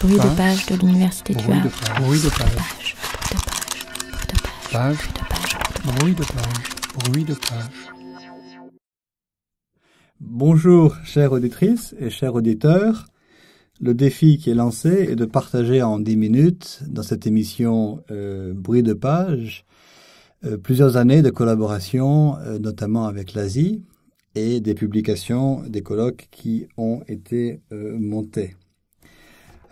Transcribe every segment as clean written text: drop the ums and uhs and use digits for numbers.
Bruit de page de l'Université du Havre. Bruit de page. Page. Bruit de page. Bruit de page. Bonjour, chères auditrices et chers auditeurs. Le défi qui est lancé est de partager en 10 minutes, dans cette émission Bruit de page, plusieurs années de collaboration, notamment avec l'Asie, et des publications, des colloques qui ont été montés.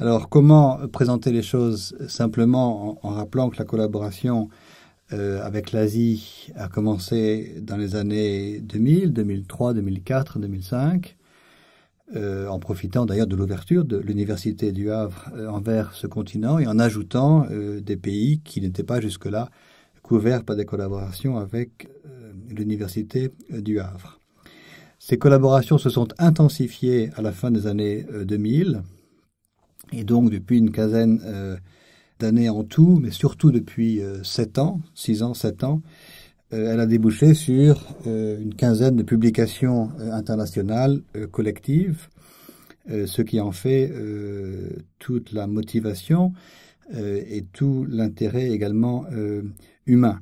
Alors, comment présenter les choses simplement en rappelant que la collaboration avec l'Asie a commencé dans les années 2000, 2003, 2004, 2005, en profitant d'ailleurs de l'ouverture de l'Université du Havre envers ce continent et en ajoutant des pays qui n'étaient pas jusque-là couverts par des collaborations avec l'Université du Havre. Ces collaborations se sont intensifiées à la fin des années 2000 et donc depuis une quinzaine d'années en tout, mais surtout depuis 7 ans, elle a débouché sur une quinzaine de publications internationales collectives, ce qui en fait toute la motivation et tout l'intérêt également humain.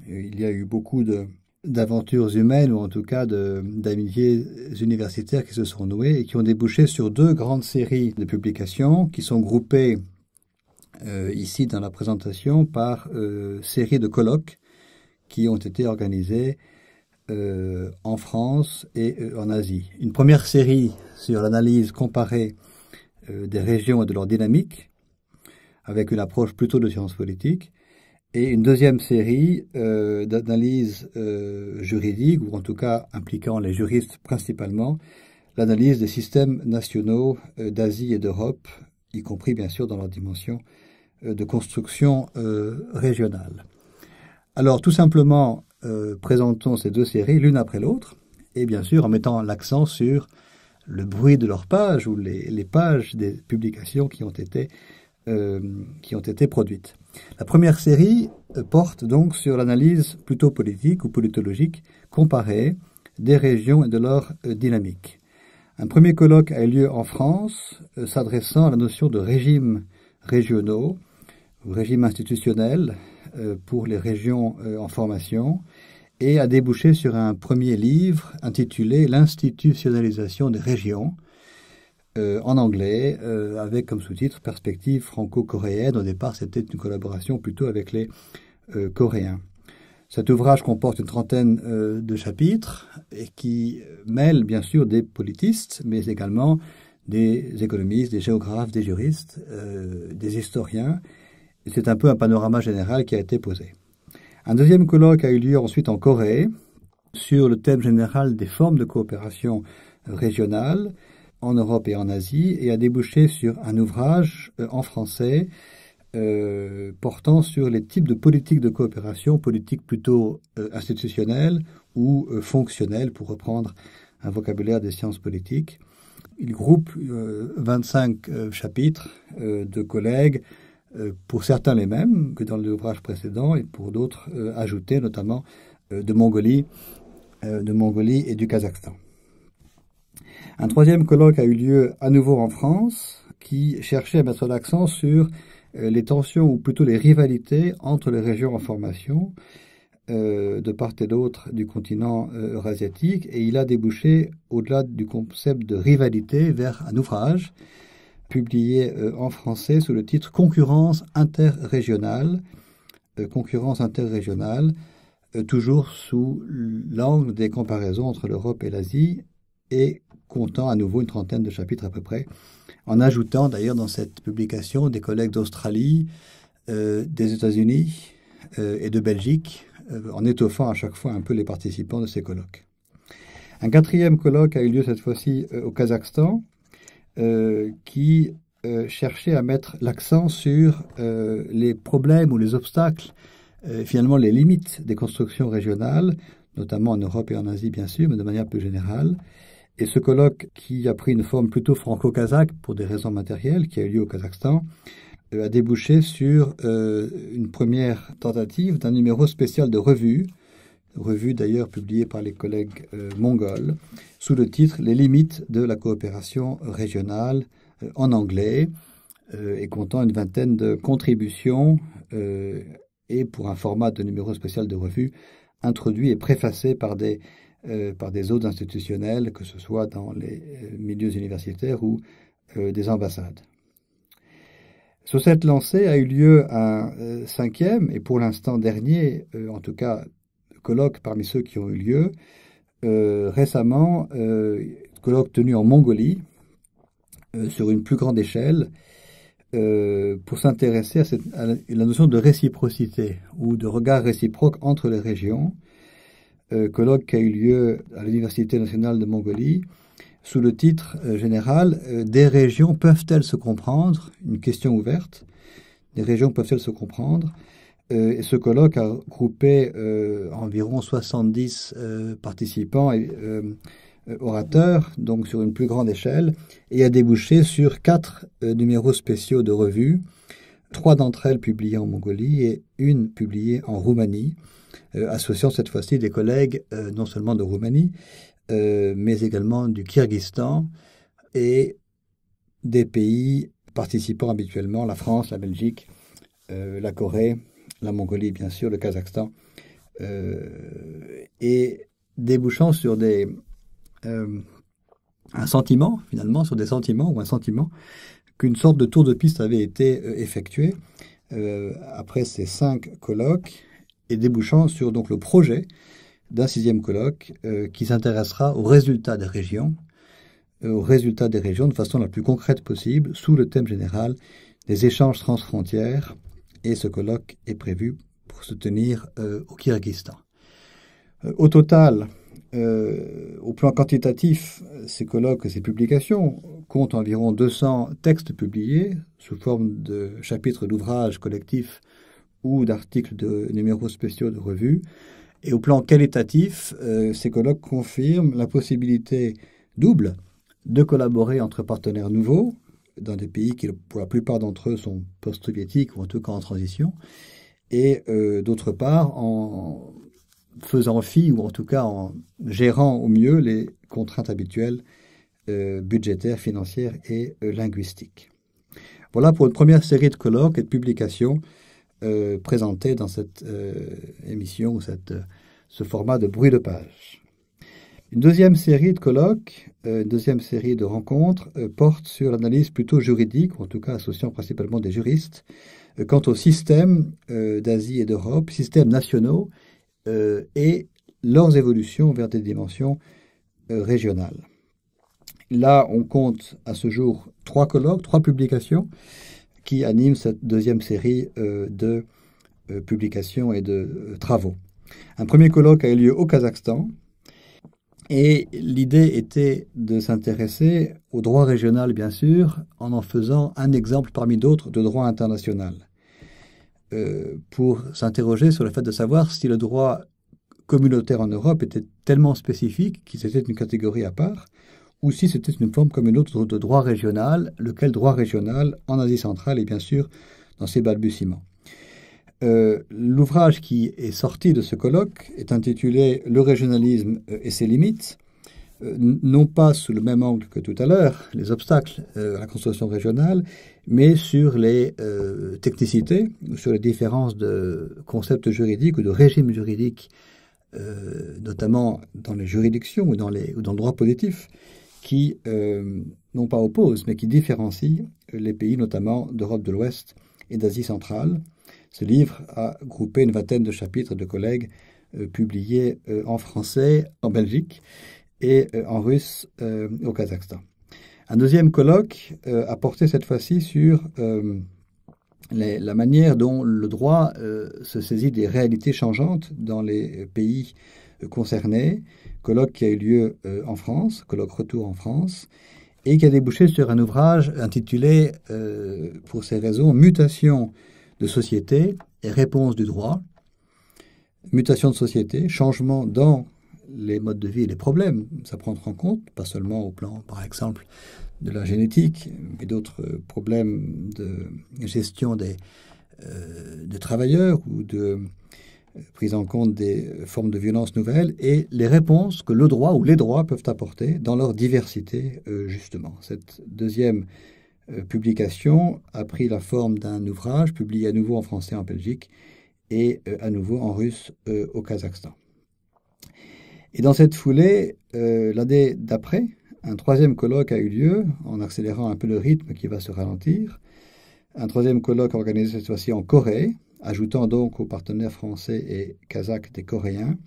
Il y a eu beaucoup d'aventures humaines, ou en tout cas d'amitiés universitaires qui se sont nouées et qui ont débouché sur 2 grandes séries de publications qui sont groupées ici dans la présentation par séries de colloques qui ont été organisés en France et en Asie. Une première série sur l'analyse comparée des régions et de leur dynamique, avec une approche plutôt de sciences politiques, et une deuxième série d'analyse juridique, ou en tout cas impliquant les juristes principalement, l'analyse des systèmes nationaux d'Asie et d'Europe, y compris bien sûr dans leur dimension de construction régionale. Alors tout simplement, présentons ces 2 séries l'une après l'autre, et bien sûr en mettant l'accent sur le bruit de leurs pages ou les pages des publications qui ont été produites. La première série porte donc sur l'analyse plutôt politique ou politologique comparée des régions et de leur dynamique. Un premier colloque a eu lieu en France, s'adressant à la notion de régimes régionaux, ou régime institutionnel pour les régions en formation, et a débouché sur un premier livre intitulé « L'institutionnalisation des régions », en anglais, avec comme sous-titre « Perspective franco-coréenne ». Au départ, c'était une collaboration plutôt avec les Coréens. Cet ouvrage comporte une trentaine de chapitres et qui mêle bien sûr des politistes, mais également des économistes, des géographes, des juristes, des historiens. C'est un peu un panorama général qui a été posé. Un deuxième colloque a eu lieu ensuite en Corée sur le thème général des formes de coopération régionale en Europe et en Asie et a débouché sur un ouvrage en français portant sur les types de politiques de coopération, politiques plutôt institutionnelles ou fonctionnelles, pour reprendre un vocabulaire des sciences politiques. Il groupe 25 chapitres de collègues, pour certains les mêmes que dans l'ouvrage précédent et pour d'autres ajoutés, notamment de Mongolie et du Kazakhstan. Un troisième colloque a eu lieu à nouveau en France qui cherchait à mettre l'accent sur les tensions ou plutôt les rivalités entre les régions en formation de part et d'autre du continent eurasiatique, et il a débouché au-delà du concept de rivalité vers un ouvrage publié en français sous le titre « Concurrence interrégionale », toujours sous l'angle des comparaisons entre l'Europe et l'Asie, et comptant à nouveau une trentaine de chapitres à peu près, en ajoutant d'ailleurs dans cette publication des collègues d'Australie, des États-Unis et de Belgique, en étoffant à chaque fois un peu les participants de ces colloques. Un quatrième colloque a eu lieu cette fois-ci au Kazakhstan, qui cherchait à mettre l'accent sur les problèmes ou les obstacles, finalement les limites des constructions régionales, notamment en Europe et en Asie bien sûr, mais de manière plus générale. Et ce colloque, qui a pris une forme plutôt franco-kazakh pour des raisons matérielles, qui a eu lieu au Kazakhstan, a débouché sur une première tentative d'un numéro spécial de revue d'ailleurs publiée par les collègues mongols, sous le titre « Les limites de la coopération régionale » en anglais, et comptant une vingtaine de contributions et pour un format de numéro spécial de revue introduit et préfacé par des hôtes institutionnels, que ce soit dans les milieux universitaires ou des ambassades. Sur cette lancée a eu lieu un cinquième et pour l'instant dernier, en tout cas colloque parmi ceux qui ont eu lieu récemment, colloque tenu en Mongolie sur une plus grande échelle pour s'intéresser à la notion de réciprocité ou de regard réciproque entre les régions. Colloque qui a eu lieu à l'Université nationale de Mongolie sous le titre général « Des régions peuvent-elles se comprendre ?» Une question ouverte. Des régions peuvent-elles se comprendre? Et ce colloque a groupé environ 70 participants et orateurs, donc sur une plus grande échelle, et a débouché sur 4 numéros spéciaux de revue, 3 d'entre elles publiées en Mongolie et une publiée en Roumanie, associant cette fois-ci des collègues non seulement de Roumanie, mais également du Kyrgyzstan et des pays participant habituellement, la France, la Belgique, la Corée, la Mongolie bien sûr, le Kazakhstan, et débouchant sur un sentiment, finalement, sur des sentiments ou un sentiment qu'une sorte de tour de piste avait été effectué après ces 5 colloques et débouchant sur donc le projet d'un 6e colloque qui s'intéressera aux résultats des régions, de façon la plus concrète possible, sous le thème général des échanges transfrontières. Et ce colloque est prévu pour se tenir au Kyrgyzstan. Au total, au plan quantitatif, ces colloques et ces publications comptent environ 200 textes publiés sous forme de chapitres d'ouvrages collectifs ou d'articles de numéros spéciaux de revues. Et au plan qualitatif, ces colloques confirment la possibilité double de collaborer entre partenaires nouveaux, dans des pays qui, pour la plupart d'entre eux, sont post-soviétiques ou en tout cas en transition, et d'autre part, en faisant fi, ou en tout cas en gérant au mieux les contraintes habituelles budgétaires, financières et linguistiques. Voilà pour une première série de colloques et de publications présentées dans cette émission, ce format de bruit de page. Une deuxième série de colloques, une deuxième série de rencontres porte sur l'analyse plutôt juridique, ou en tout cas associant principalement des juristes, quant aux systèmes d'Asie et d'Europe, systèmes nationaux et leurs évolutions vers des dimensions régionales. Là, on compte à ce jour 3 colloques, 3 publications qui animent cette deuxième série de publications et de travaux. Un premier colloque a eu lieu au Kazakhstan et l'idée était de s'intéresser au droit régional, bien sûr, en faisant un exemple parmi d'autres de droit international. Pour s'interroger sur le fait de savoir si le droit communautaire en Europe était tellement spécifique qu'il était une catégorie à part, ou si c'était une forme comme une autre de droit régional, lequel droit régional en Asie centrale est bien sûr dans ses balbutiements. L'ouvrage qui est sorti de ce colloque est intitulé « Le régionalisme et ses limites », non pas sous le même angle que tout à l'heure, les obstacles à la construction régionale, mais sur les technicités, sur les différences de concepts juridiques ou de régimes juridiques, notamment dans les juridictions ou dans le droit positif, qui, non pas opposent, mais qui différencient les pays, notamment d'Europe de l'Ouest et d'Asie centrale. Ce livre a groupé une vingtaine de chapitres de collègues publiés en français en Belgique et en russe au Kazakhstan. Un deuxième colloque a porté cette fois-ci sur la manière dont le droit se saisit des réalités changeantes dans les pays concernés. Colloque qui a eu lieu en France, colloque retour en France, et qui a débouché sur un ouvrage intitulé, pour ces raisons, « Mutation de société et réponse du droit ». Mutation de société, changement dans les modes de vie et les problèmes, ça prendre en compte, pas seulement au plan, par exemple, de la génétique, mais d'autres problèmes de gestion des travailleurs ou de prise en compte des formes de violence nouvelles et les réponses que le droit ou les droits peuvent apporter dans leur diversité, justement. Cette deuxième publication a pris la forme d'un ouvrage publié à nouveau en français en Belgique et à nouveau en russe au Kazakhstan. Et dans cette foulée, l'année d'après, un troisième colloque a eu lieu, en accélérant un peu le rythme qui va se ralentir. Un troisième colloque organisé cette fois-ci en Corée, ajoutant donc aux partenaires français et kazakhs des Coréens,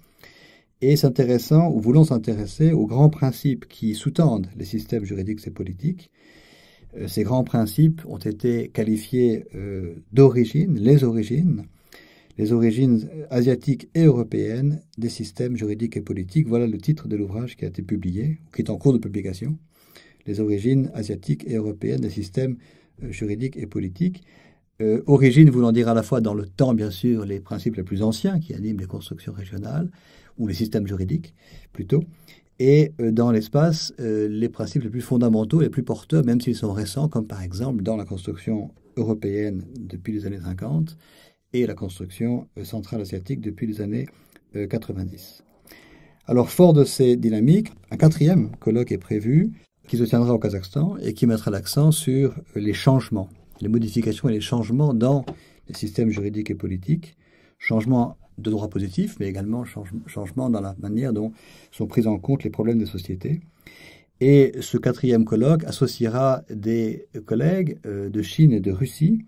et s'intéressant, ou voulant s'intéresser aux grands principes qui sous-tendent les systèmes juridiques et politiques. Ces grands principes ont été qualifiés d'origine, les origines asiatiques et européennes des systèmes juridiques et politiques. Voilà le titre de l'ouvrage qui a été publié, qui est en cours de publication. Les origines asiatiques et européennes des systèmes juridiques et politiques. Origine voulant dire à la fois dans le temps, bien sûr, les principes les plus anciens qui animent les constructions régionales, ou les systèmes juridiques, plutôt, et dans l'espace, les principes les plus fondamentaux, les plus porteurs, même s'ils sont récents, comme par exemple dans la construction européenne depuis les années 50 et la construction centrale asiatique depuis les années 90. Alors, fort de ces dynamiques, un quatrième colloque est prévu, qui se tiendra au Kazakhstan et qui mettra l'accent sur les changements, les modifications et les changements dans les systèmes juridiques et politiques, changements de droit positif, mais également changements dans la manière dont sont pris en compte les problèmes des sociétés. Et ce quatrième colloque associera des collègues de Chine et de Russie,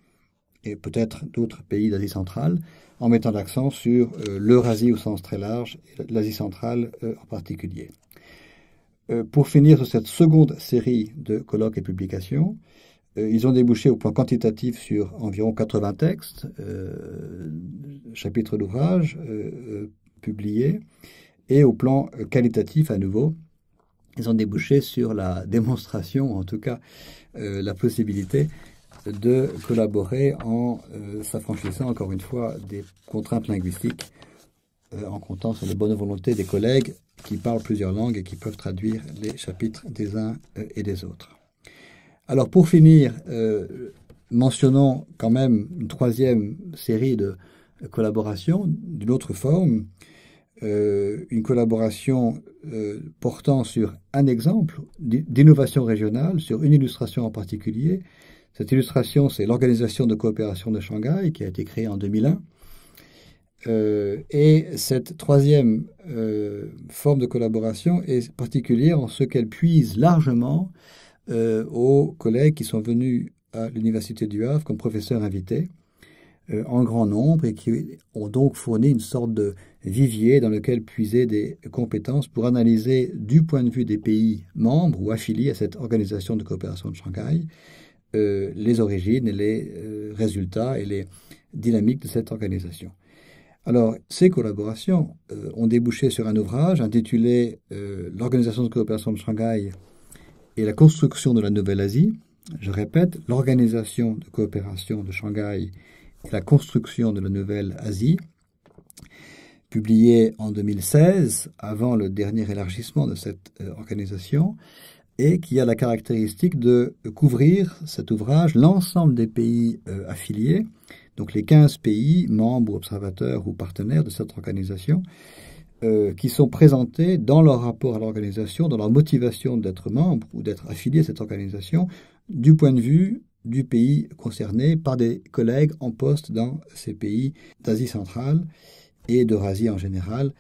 et peut-être d'autres pays d'Asie centrale, en mettant l'accent sur l'Eurasie au sens très large, et l'Asie centrale en particulier. Pour finir sur cette seconde série de colloques et publications, ils ont débouché au plan quantitatif sur environ 80 textes, chapitres d'ouvrages publiés, et au plan qualitatif à nouveau, ils ont débouché sur la démonstration, en tout cas la possibilité de collaborer en s'affranchissant encore une fois des contraintes linguistiques, en comptant sur la bonne volonté des collègues qui parlent plusieurs langues et qui peuvent traduire les chapitres des uns et des autres. Alors pour finir, mentionnons quand même une troisième série de collaborations d'une autre forme, une collaboration portant sur un exemple d'innovation régionale, sur une illustration en particulier. Cette illustration, c'est l'Organisation de coopération de Shanghai qui a été créée en 2001. Et cette troisième forme de collaboration est particulière en ce qu'elle puise largement aux collègues qui sont venus à l'Université du Havre comme professeurs invités en grand nombre et qui ont donc fourni une sorte de vivier dans lequel puiser des compétences pour analyser du point de vue des pays membres ou affiliés à cette organisation de coopération de Shanghai les origines et les résultats et les dynamiques de cette organisation. Alors, ces collaborations ont débouché sur un ouvrage intitulé L'Organisation de coopération de Shanghai et la construction de la Nouvelle-Asie. Je répète, l'Organisation de coopération de Shanghai et la construction de la Nouvelle-Asie, publié en 2016, avant le dernier élargissement de cette organisation, et qui a la caractéristique de couvrir cet ouvrage l'ensemble des pays affiliés, donc les 15 pays, membres, observateurs ou partenaires de cette organisation, qui sont présentés dans leur rapport à l'organisation, dans leur motivation d'être membre ou d'être affilié à cette organisation, du point de vue du pays concerné par des collègues en poste dans ces pays d'Asie centrale et d'Eurasie en général,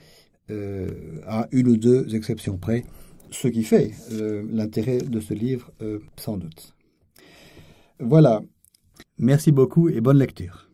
à une ou deux exceptions près, ce qui fait l'intérêt de ce livre, sans doute. Voilà. Merci beaucoup et bonne lecture.